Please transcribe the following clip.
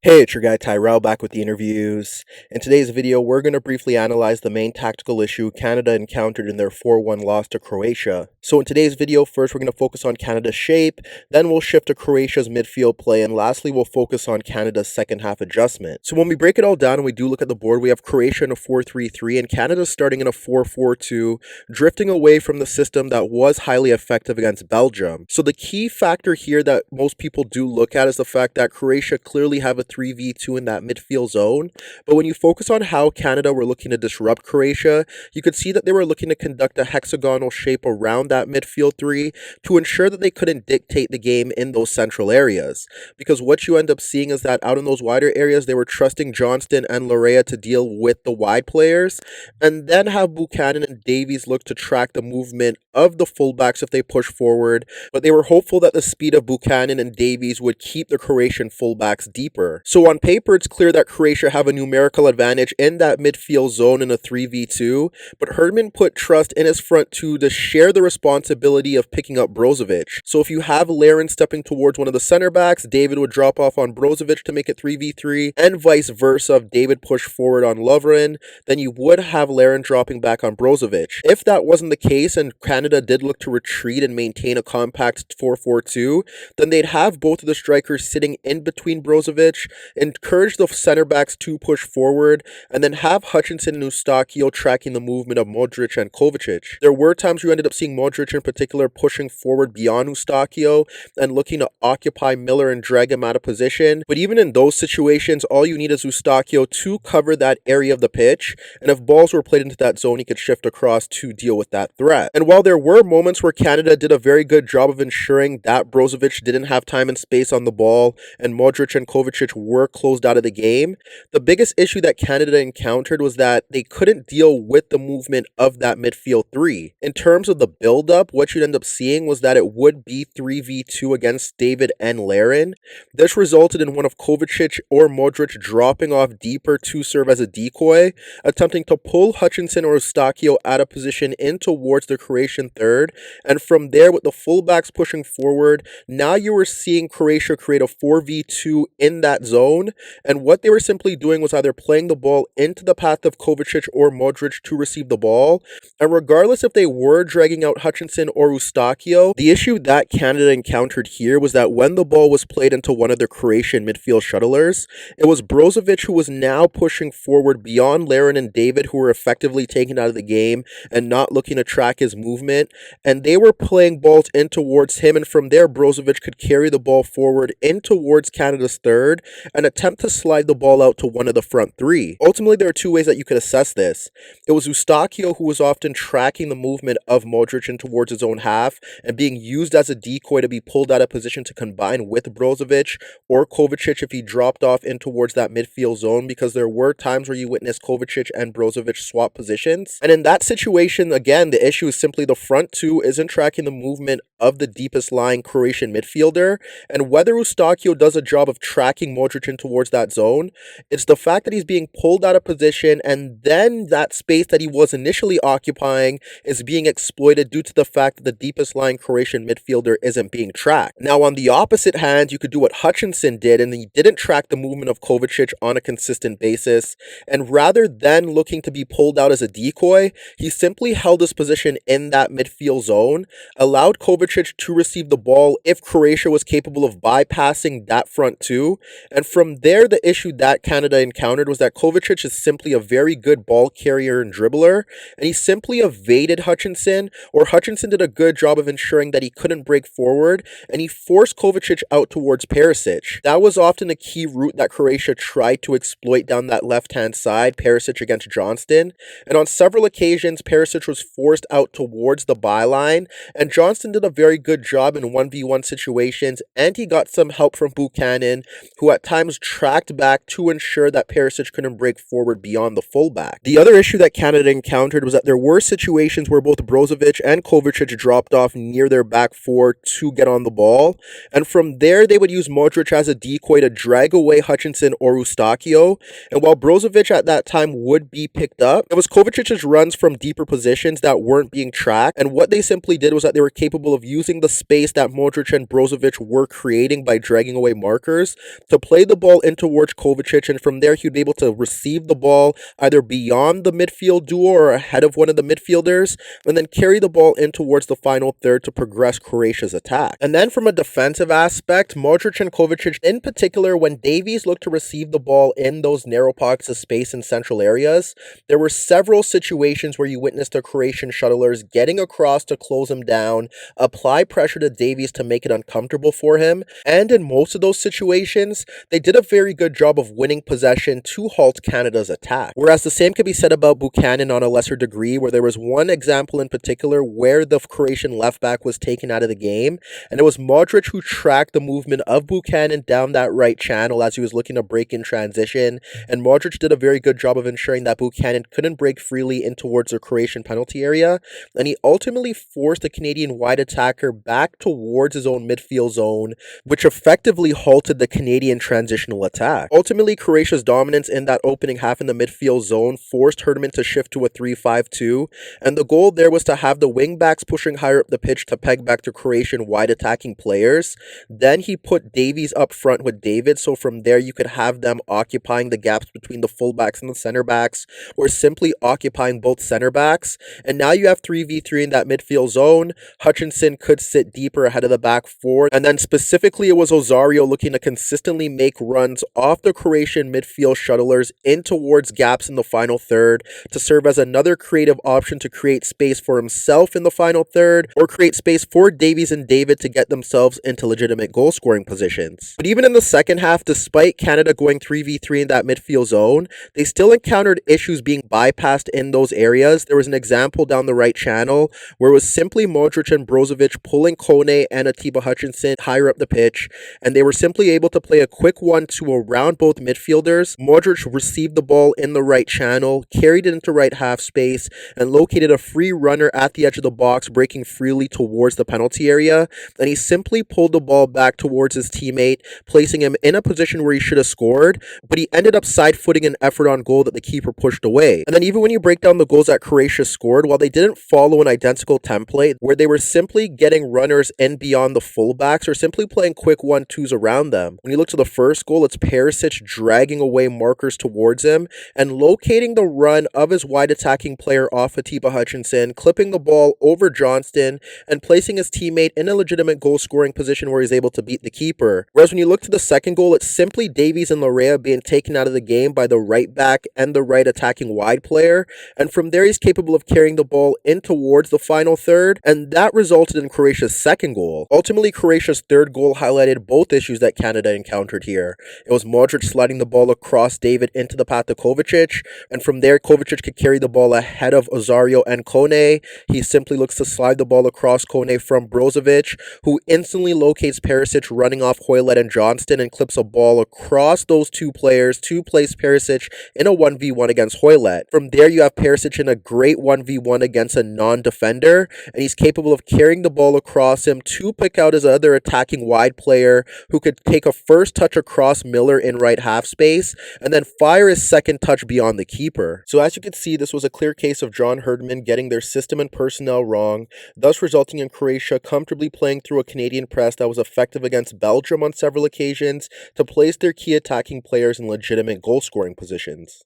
Hey, it's your guy Tyrrell back with the interviews. In today's video, we're going to briefly analyze the main tactical issue Canada encountered in their 4-1 loss to Croatia. So in today's video, first we're going to focus on Canada's shape, then we'll shift to Croatia's midfield play, and lastly we'll focus on Canada's second half adjustment. So when we break it all down and we do look at the board, we have Croatia in a 4-3-3 and Canada starting in a 4-4-2, drifting away from the system that was highly effective against Belgium. So the key factor here that most people do look at is the fact that Croatia clearly have a 3v2 in that midfield zone, but when you focus on how Canada were looking to disrupt Croatia, you could see that they were looking to conduct a hexagonal shape around that midfield three to ensure that they couldn't dictate the game in those central areas. Because what you end up seeing is that out in those wider areas, they were trusting Johnston and Livaja to deal with the wide players, and then have Buchanan and Davies look to track the movement of the fullbacks if they push forward, but they were hopeful that the speed of Buchanan and Davies would keep the Croatian fullbacks deeper. So on paper, it's clear that Croatia have a numerical advantage in that midfield zone in a 3v2, but Herdman put trust in his front two to share the responsibility of picking up Brozovic. So if you have Larin stepping towards one of the center backs, David would drop off on Brozovic to make it 3v3, and vice versa. If David pushed forward on Lovren, then you would have Larin dropping back on Brozovic. If that wasn't the case and Canada did look to retreat and maintain a compact 4-4-2, then they'd have both of the strikers sitting in between Brozovic, encourage the center backs to push forward, and then have Hutchinson and Eustachio tracking the movement of Modric and Kovacic. There were times you ended up seeing Modric in particular pushing forward beyond Eustachio and looking to occupy Miller and drag him out of position, but even in those situations, all you need is Eustachio to cover that area of the pitch, and if balls were played into that zone, he could shift across to deal with that threat. And while there were moments where Canada did a very good job of ensuring that Brozovic didn't have time and space on the ball, and Modric and Kovacic were closed out of the game, the biggest issue that Canada encountered was that they couldn't deal with the movement of that midfield three. In terms of the build-up, what you'd end up seeing was that it would be 3v2 against David and Larin. This resulted in one of Kovacic or Modric dropping off deeper to serve as a decoy, attempting to pull Hutchinson or Eustachio out of position in towards the Croatian third, and from there with the fullbacks pushing forward, now you were seeing Croatia create a 4v2 in that zone, and what they were simply doing was either playing the ball into the path of Kovacic or Modric to receive the ball, and regardless if they were dragging out Hutchinson or Eustachio, the issue that Canada encountered here was that when the ball was played into one of the Croatian midfield shuttlers, it was Brozovic who was now pushing forward beyond Larin and David, who were effectively taken out of the game and not looking to track his movement, and they were playing balls in towards him, and from there Brozovic could carry the ball forward in towards Canada's third and attempt to slide the ball out to one of the front three. Ultimately, there are two ways that you could assess this. It was Eustachio who was often tracking the movement of Modric in towards his own half and being used as a decoy to be pulled out of position to combine with Brozovic or Kovacic if he dropped off in towards that midfield zone, because there were times where you witnessed Kovacic and Brozovic swap positions. And in that situation, again, the issue is simply the front two isn't tracking the movement of the deepest lying Croatian midfielder, and whether Eustachio does a job of tracking Modric in towards that zone, it's the fact that he's being pulled out of position, and then that space that he was initially occupying is being exploited due to the fact that the deepest lying Croatian midfielder isn't being tracked. Now, on the opposite hand, you could do what Hutchinson did, and he didn't track the movement of Kovacic on a consistent basis, and rather than looking to be pulled out as a decoy, he simply held his position in that midfield zone, allowed Kovacic to receive the ball if Croatia was capable of bypassing that front two, and from there the issue that Canada encountered was that Kovacic is simply a very good ball carrier and dribbler, and he simply evaded Hutchinson, or Hutchinson did a good job of ensuring that he couldn't break forward, and he forced Kovacic out towards Perisic. That was often a key route that Croatia tried to exploit down that left-hand side, Perisic against Johnston, and on several occasions Perisic was forced out towards the byline, and Johnston did a very good job in 1v1 situations, and he got some help from Buchanan, who at times tracked back to ensure that Perisic couldn't break forward beyond the fullback. The other issue that Canada encountered was that there were situations where both Brozovic and Kovacic dropped off near their back four to get on the ball, and from there they would use Modric as a decoy to drag away Hutchinson or Eustachio, and while Brozovic at that time would be picked up, it was Kovacic's runs from deeper positions that weren't being tracked, and what they simply did was that they were capable of using the space that Modric and Brozovic were creating by dragging away markers to play play the ball in towards Kovacic, and from there he'd be able to receive the ball either beyond the midfield duo or ahead of one of the midfielders, and then carry the ball in towards the final third to progress Croatia's attack. And then from a defensive aspect, Modric and Kovacic, in particular, when Davies looked to receive the ball in those narrow pockets of space in central areas, there were several situations where you witnessed the Croatian shuttlers getting across to close him down, apply pressure to Davies to make it uncomfortable for him, and in most of those situations, they did a very good job of winning possession to halt Canada's attack. Whereas the same could be said about Buchanan on a lesser degree, where there was one example in particular where the Croatian left back was taken out of the game, and it was Modric who tracked the movement of Buchanan down that right channel as he was looking to break in transition, and Modric did a very good job of ensuring that Buchanan couldn't break freely in towards the Croatian penalty area, and he ultimately forced the Canadian wide attacker back towards his own midfield zone, which effectively halted the Canadian transitional attack. Ultimately, Croatia's dominance in that opening half in the midfield zone forced Herdman to shift to a 3-5-2, and the goal there was to have the wingbacks pushing higher up the pitch to peg back the Croatian wide attacking players. Then he put Davies up front with David, so from there you could have them occupying the gaps between the fullbacks and the center backs, or simply occupying both center backs. And now you have 3v3 in that midfield zone. Hutchinson could sit deeper ahead of the back four, and then specifically it was Osorio looking to consistently make runs off the Croatian midfield shuttlers in towards gaps in the final third to serve as another creative option to create space for himself in the final third, or create space for Davies and David to get themselves into legitimate goal scoring positions. But even in the second half, despite Canada going 3v3 in that midfield zone, they still encountered issues being bypassed in those areas. There was an example down the right channel where it was simply Modric and Brozovic pulling Kone and Atiba Hutchinson higher up the pitch, and they were simply able to play a quick 1-2 around both midfielders. Modric received the ball in the right channel, carried it into right half space, and located a free runner at the edge of the box, breaking freely towards the penalty area, and he simply pulled the ball back towards his teammate, placing him in a position where he should have scored, but he ended up side-footing an effort on goal that the keeper pushed away. And then even when you break down the goals that Croatia scored, while they didn't follow an identical template, where they were simply getting runners in beyond the fullbacks or simply playing quick 1-2s around them. When you look to the first goal, it's Perisic dragging away markers towards him and locating the run of his wide attacking player off Atiba Hutchinson, clipping the ball over Johnston, and placing his teammate in a legitimate goal scoring position where he's able to beat the keeper. Whereas when you look to the second goal, it's simply Davies and Larea being taken out of the game by the right back and the right attacking wide player, and from there he's capable of carrying the ball in towards the final third, and that resulted in Croatia's second goal. Ultimately, Croatia's third goal highlighted both issues that Canada encountered here. It was Modric sliding the ball across David into the path to Kovacic, and from there Kovacic could carry the ball ahead of Osorio and Kone. He simply looks to slide the ball across Kone from Brozovic, who instantly locates Perisic running off Hoylett and Johnston and clips a ball across those two players to place Perisic in a 1v1 against Hoylett. From there you have Perisic in a great 1v1 against a non-defender, and he's capable of carrying the ball across him to pick out his other attacking wide player, who could take a first touch across Miller in right half space and then fire his second touch beyond the keeper. So as you can see, this was a clear case of John Herdman getting their system and personnel wrong, thus resulting in Croatia comfortably playing through a Canadian press that was effective against Belgium on several occasions to place their key attacking players in legitimate goal scoring positions.